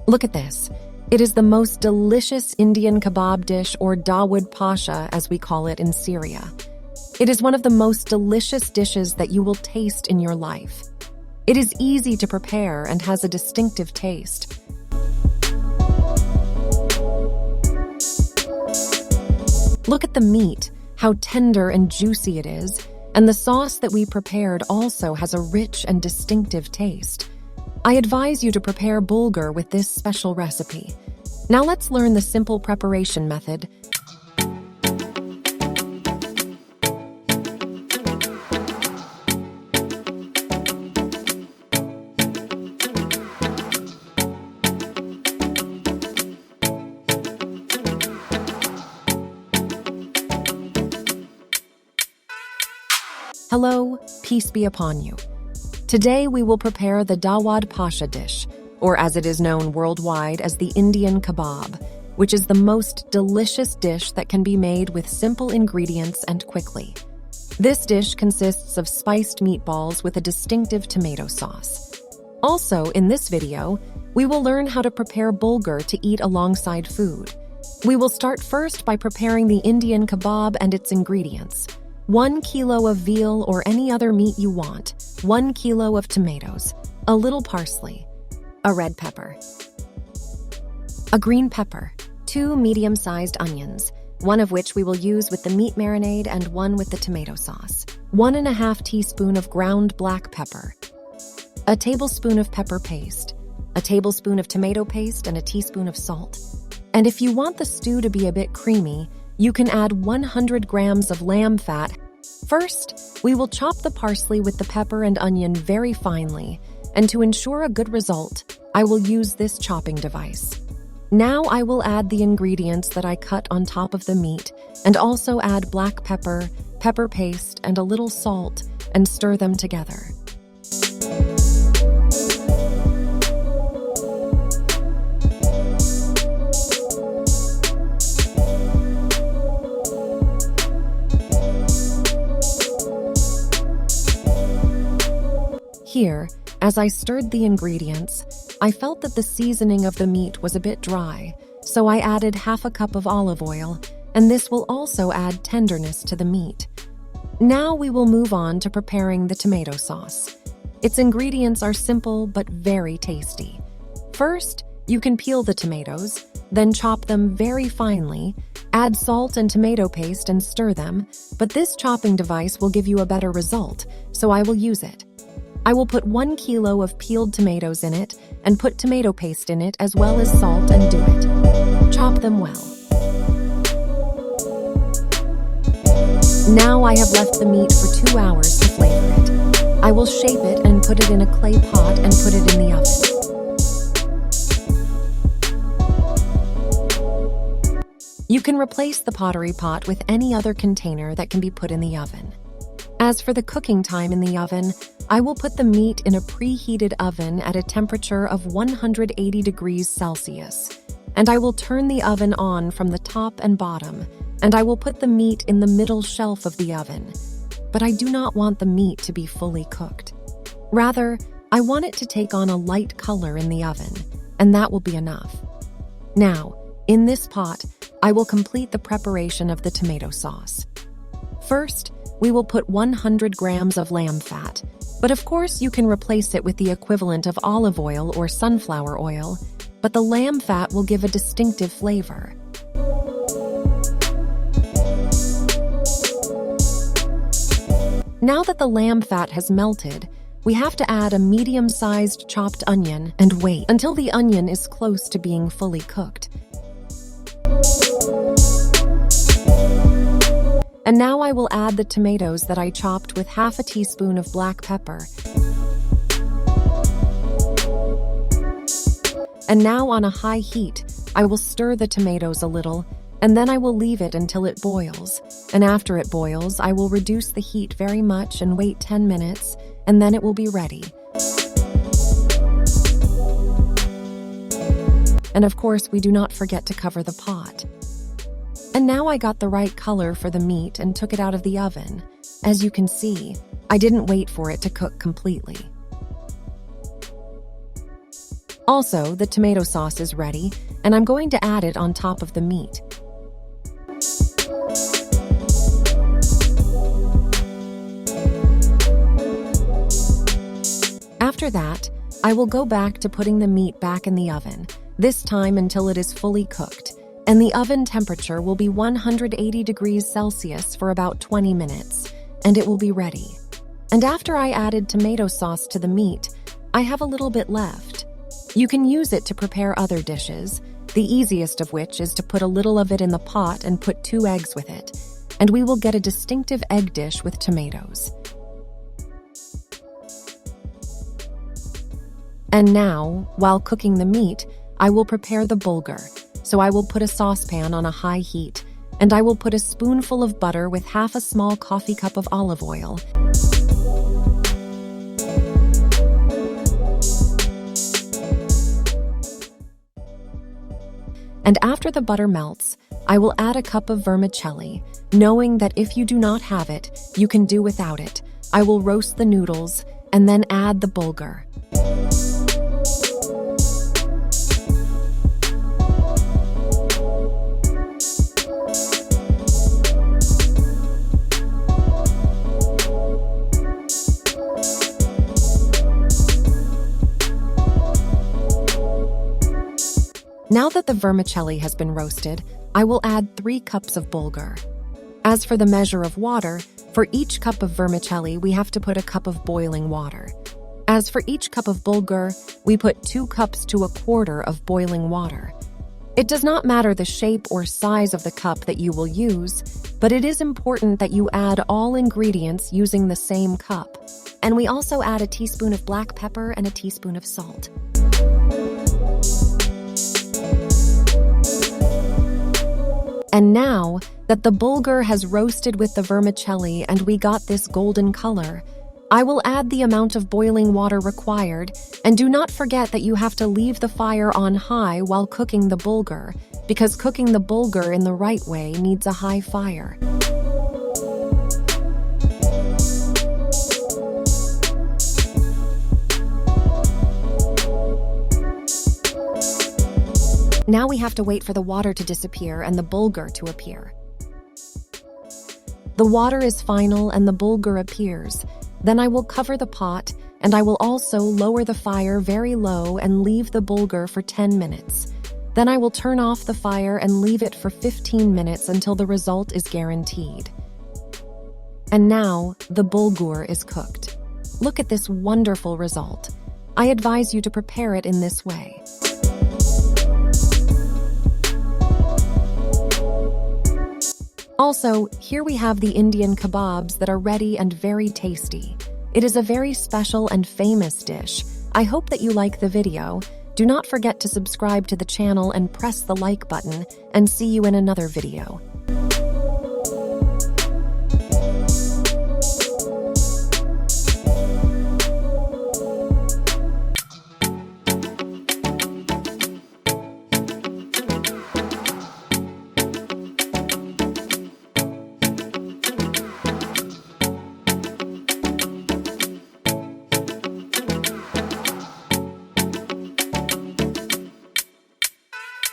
Look at this. It is the most delicious Indian kebab dish, or Dawood Pasha as we call it in Syria. It is one of the most delicious dishes that you will taste in your life. It is easy to prepare and has a distinctive taste. Look at the meat, how tender and juicy it is, and the sauce that we prepared also has a rich and distinctive taste. I advise you to prepare bulgur with this special recipe. Now let's learn the simple preparation method. Hello, peace be upon you. Today we will prepare the Dawood Pasha dish, or as it is known worldwide as the Indian kebab, which is the most delicious dish that can be made with simple ingredients and quickly. This dish consists of spiced meatballs with a distinctive tomato sauce. Also, in this video, we will learn how to prepare bulgur to eat alongside food. We will start first by preparing the Indian kebab and its ingredients. 1 kilo of veal or any other meat you want, 1 kilo of tomatoes, a little parsley, a red pepper, a green pepper, 2 medium-sized onions, one of which we will use with the meat marinade and one with the tomato sauce, 1½ teaspoon of ground black pepper, a tablespoon of pepper paste, a tablespoon of tomato paste, and a teaspoon of salt. And if you want the stew to be a bit creamy, you can add 100 grams of lamb fat. First, we will chop the parsley with the pepper and onion very finely, and to ensure a good result, I will use this chopping device. Now I will add the ingredients that I cut on top of the meat, and also add black pepper, pepper paste, and a little salt, and stir them together. Here, as I stirred the ingredients, I felt that the seasoning of the meat was a bit dry, so I added ½ cup of olive oil, and this will also add tenderness to the meat. Now we will move on to preparing the tomato sauce. Its ingredients are simple but very tasty. First, you can peel the tomatoes, then chop them very finely, add salt and tomato paste and stir them, but this chopping device will give you a better result, so I will use it. I will put 1 kilo of peeled tomatoes in it and put tomato paste in it as well as salt and do it. Chop them well. Now I have left the meat for 2 hours to flavor it. I will shape it and put it in a clay pot and put it in the oven. You can replace the pottery pot with any other container that can be put in the oven. As for the cooking time in the oven, I will put the meat in a preheated oven at a temperature of 180 degrees Celsius, and I will turn the oven on from the top and bottom, and I will put the meat in the middle shelf of the oven. But I do not want the meat to be fully cooked. Rather, I want it to take on a light color in the oven, and that will be enough. Now, in this pot, I will complete the preparation of the tomato sauce. First, we will put 100 grams of lamb fat, but of course you can replace it with the equivalent of olive oil or sunflower oil, but the lamb fat will give a distinctive flavor. Now that the lamb fat has melted, we have to add a medium-sized chopped onion and wait until the onion is close to being fully cooked. And now I will add the tomatoes that I chopped with ½ teaspoon of black pepper. And now on a high heat, I will stir the tomatoes a little, and then I will leave it until it boils. And after it boils, I will reduce the heat very much and wait 10 minutes, and then it will be ready. And of course, we do not forget to cover the pot. And now I got the right color for the meat and took it out of the oven. As you can see, I didn't wait for it to cook completely. Also, the tomato sauce is ready, and I'm going to add it on top of the meat. After that, I will go back to putting the meat back in the oven, this time until it is fully cooked, and the oven temperature will be 180 degrees Celsius for about 20 minutes, and it will be ready. And after I added tomato sauce to the meat, I have a little bit left. You can use it to prepare other dishes, the easiest of which is to put a little of it in the pot and put 2 eggs with it, and we will get a distinctive egg dish with tomatoes. And now, while cooking the meat, I will prepare the bulgur. So I will put a saucepan on a high heat, and I will put a spoonful of butter with half a small coffee cup of olive oil. And after the butter melts, I will add a cup of vermicelli, knowing that if you do not have it, you can do without it. I will roast the noodles and then add the bulgur. Now that the vermicelli has been roasted, I will add 3 cups of bulgur. As for the measure of water, for each cup of vermicelli, we have to put a cup of boiling water. As for each cup of bulgur, we put 2 cups to 1/4 of boiling water. It does not matter the shape or size of the cup that you will use, but it is important that you add all ingredients using the same cup. And we also add a teaspoon of black pepper and a teaspoon of salt. And now that the bulgur has roasted with the vermicelli and we got this golden color, I will add the amount of boiling water required, and do not forget that you have to leave the fire on high while cooking the bulgur, because cooking the bulgur in the right way needs a high fire. Now we have to wait for the water to disappear and the bulgur to appear. The water is final and the bulgur appears. Then I will cover the pot, and I will also lower the fire very low and leave the bulgur for 10 minutes. Then I will turn off the fire and leave it for 15 minutes until the result is guaranteed. And now the bulgur is cooked. Look at this wonderful result. I advise you to prepare it in this way. Also, here we have the Indian kebabs that are ready and very tasty. It is a very special and famous dish. I hope that you like the video. Do not forget to subscribe to the channel and press the like button, and see you in another video.